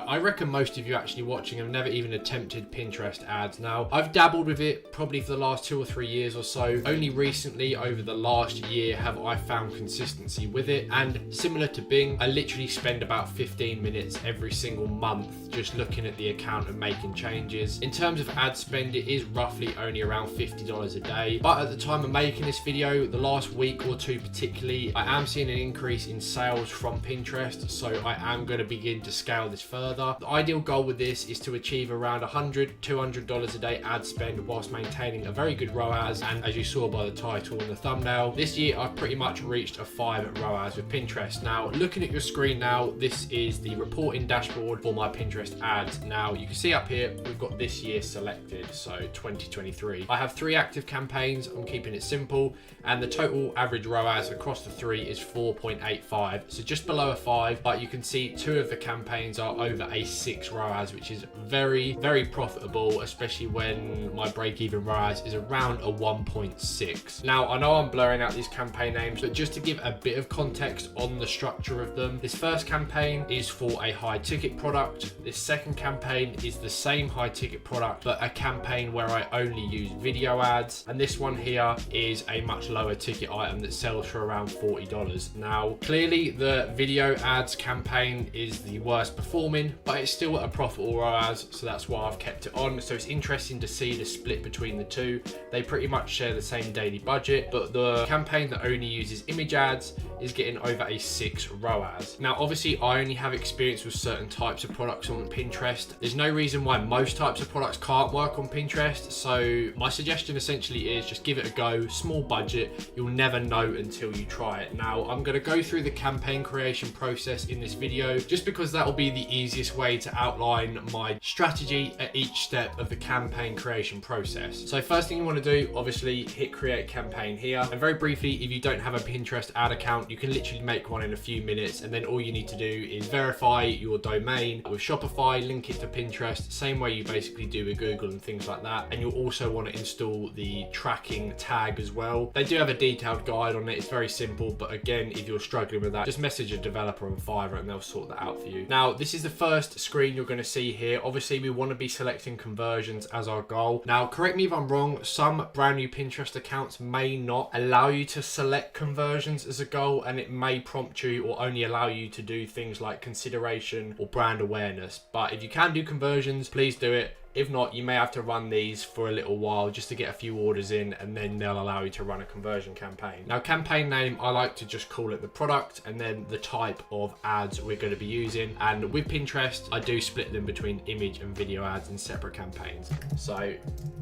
I reckon most of you actually watching have never even attempted Pinterest ads. Now, I've dabbled with it probably for the last 2 or 3 years or so. Only recently, over the last year, have I found consistency with it. And similar to Bing, I literally spend about 15 minutes every single month just looking at the account and making changes. In terms of ad spend, it is roughly only around $50 a day. But at the time of making this video, the last week or two particularly, I am seeing an increase in sales from Pinterest. So I am going to begin to scale this further. The ideal goal with this is to achieve around $100, $200 a day ad spend whilst maintaining a very good ROAS. And as you saw by the title and the thumbnail, this year I've pretty much reached a 5 ROAS with Pinterest. Now, looking at your screen now, this is the reporting dashboard for my Pinterest ads. Now, you can see up here, we've got this year selected, so 2023. I have 3 active campaigns. I'm keeping it simple, and the total average ROAS across the 3 is 4.85, so just below a 5, but you can see 2 of the campaigns are over a 6 ROAS, which is very, very profitable, especially when my break-even ROAS is around a 1.6. Now, I know I'm blurring out these campaign names, but just to give a bit of context on the structure of them, this first campaign is for a high ticket product. This second campaign is the same high ticket product, but a campaign where I only use video ads. And this one here is a much lower ticket item that sells for around $40. Now, clearly the video ads campaign is the worst performing, but it's still at a profitable ROAS, so that's why I've kept it on. So it's interesting to see the split between the two. They pretty much share the same daily budget, but the campaign that only uses image ads is getting over a 6 ROAS. Now, obviously, I only have experience with certain types of products on Pinterest. There's no reason why most types of products can't work on Pinterest. So my suggestion essentially is just give it a go, small budget. You'll never know until you try it. Now, I'm going to go through the campaign creation process in this video, just because that will be the easiest way to outline my strategy at each step of the campaign creation process. So first thing you want to do, obviously, hit create campaign here. And very briefly, if you don't have a Pinterest ad account, you can literally make one in a few minutes, and then all you need to do is verify your domain with Shopify, link it to Pinterest, same way you basically do with Google and things like that. And you'll also want to install the tracking tag as well. They do have a detailed guide on it. It's very simple, but again, if you're struggling with that, just message a developer on Fiverr and they'll sort that out for you. Now, this is the first screen you're going to see here. Obviously, we want to be selecting conversions as our goal. Now, correct me if I'm wrong, some brand new Pinterest accounts may not allow you to select conversions as a goal, and it may prompt you or only allow you to do things like consideration or brand awareness. But if you can do conversions, please do it. If not, you may have to run these for a little while just to get a few orders in, and then they'll allow you to run a conversion campaign. Now, campaign name, I like to just call it the product and then the type of ads we're going to be using. And with Pinterest, I do split them between image and video ads in separate campaigns. So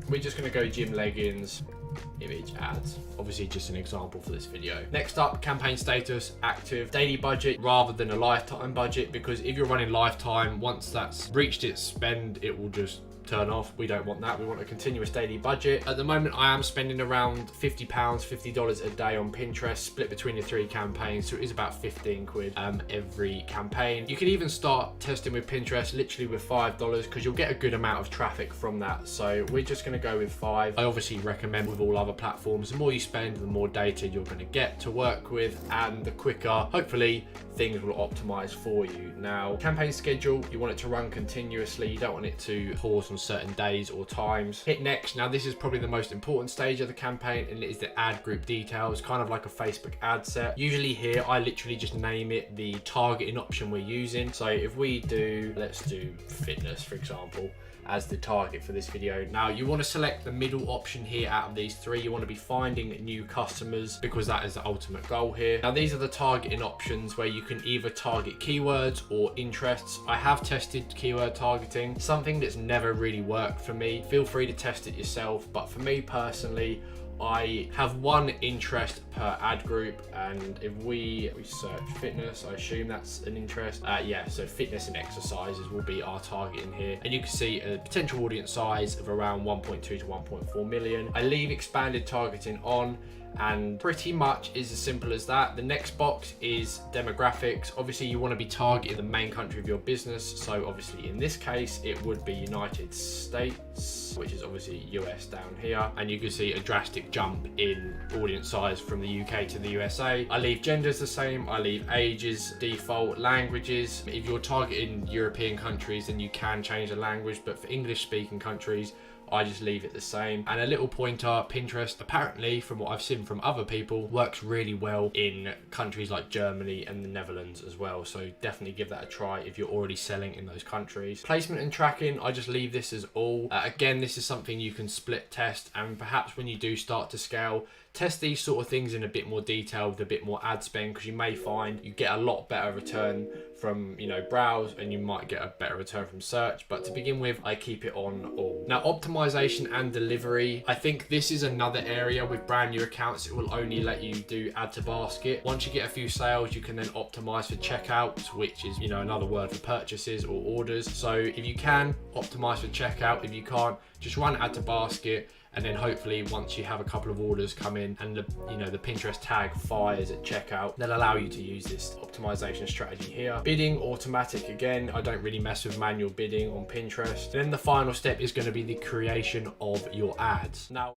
we're just going to go gym leggings, image ads, obviously just an example for this video. Next up, campaign status, active, daily budget rather than a lifetime budget, because if you're running lifetime, once that's reached its spend, it will just turn off. We don't want that. We want a continuous daily budget. At the moment, I am spending around £50, $50 a day on Pinterest, split between the 3 campaigns, so it is about 15 quid every campaign. You can even start testing with Pinterest literally with $5, because you'll get a good amount of traffic from that. So we're just going to go with 5. I obviously recommend with all other platforms, the more you spend, the more data you're going to get to work with, and the quicker, hopefully, things will optimize for you. Now, campaign schedule, you want it to run continuously. You don't want it to pause on certain days or times. Hit next. Now, this is probably the most important stage of the campaign, and it is the ad group details, kind of like a Facebook ad set. Usually here, I literally just name it the targeting option we're using. So if we do, let's do fitness, for example, as the target for this video. Now, you want to select the middle option here out of these 3. You want to be finding new customers, because that is the ultimate goal here. Now, these are the targeting options where you can either target keywords or interests. I have tested keyword targeting, something that's never really worked for me. Feel free to test it yourself, but for me personally, I have 1 interest per ad group, and if we search fitness, I assume that's an interest. Yeah, so fitness and exercises will be our target in here. And you can see a potential audience size of around 1.2 to 1.4 million. I leave expanded targeting on, and pretty much is as simple as that. The next box is demographics. Obviously, you want to be targeting the main country of your business. So obviously in this case, it would be United States. US, which is obviously US down here, and you can see a drastic jump in audience size from the UK to the USA. I leave genders the same, I leave ages default, languages. If you're targeting European countries, then you can change the language, but for English speaking countries, I just leave it the same. And a little pointer, Pinterest, apparently, from what I've seen from other people, works really well in countries like Germany and the Netherlands as well. So definitely give that a try if you're already selling in those countries. Placement and tracking, I just leave this as all. Again, this is something you can split test, and perhaps when you do start to scale, test these sort of things in a bit more detail with a bit more ad spend, because you may find you get a lot better return from, you know, browse, and you might get a better return from search. But to begin with, I keep it on all. Now, optimization and delivery, I think this is another area with brand new accounts. It will only let you do add to basket. Once you get a few sales, you can then optimize for checkout, which is, you know, another word for purchases or orders. So if you can, optimize for checkout. If you can't, just run add to basket. And then hopefully once you have a couple of orders come in and the Pinterest tag fires at checkout, they'll allow you to use this optimization strategy here. Bidding automatic, again, I don't really mess with manual bidding on Pinterest. Then the final step is going to be the creation of your ads. Now,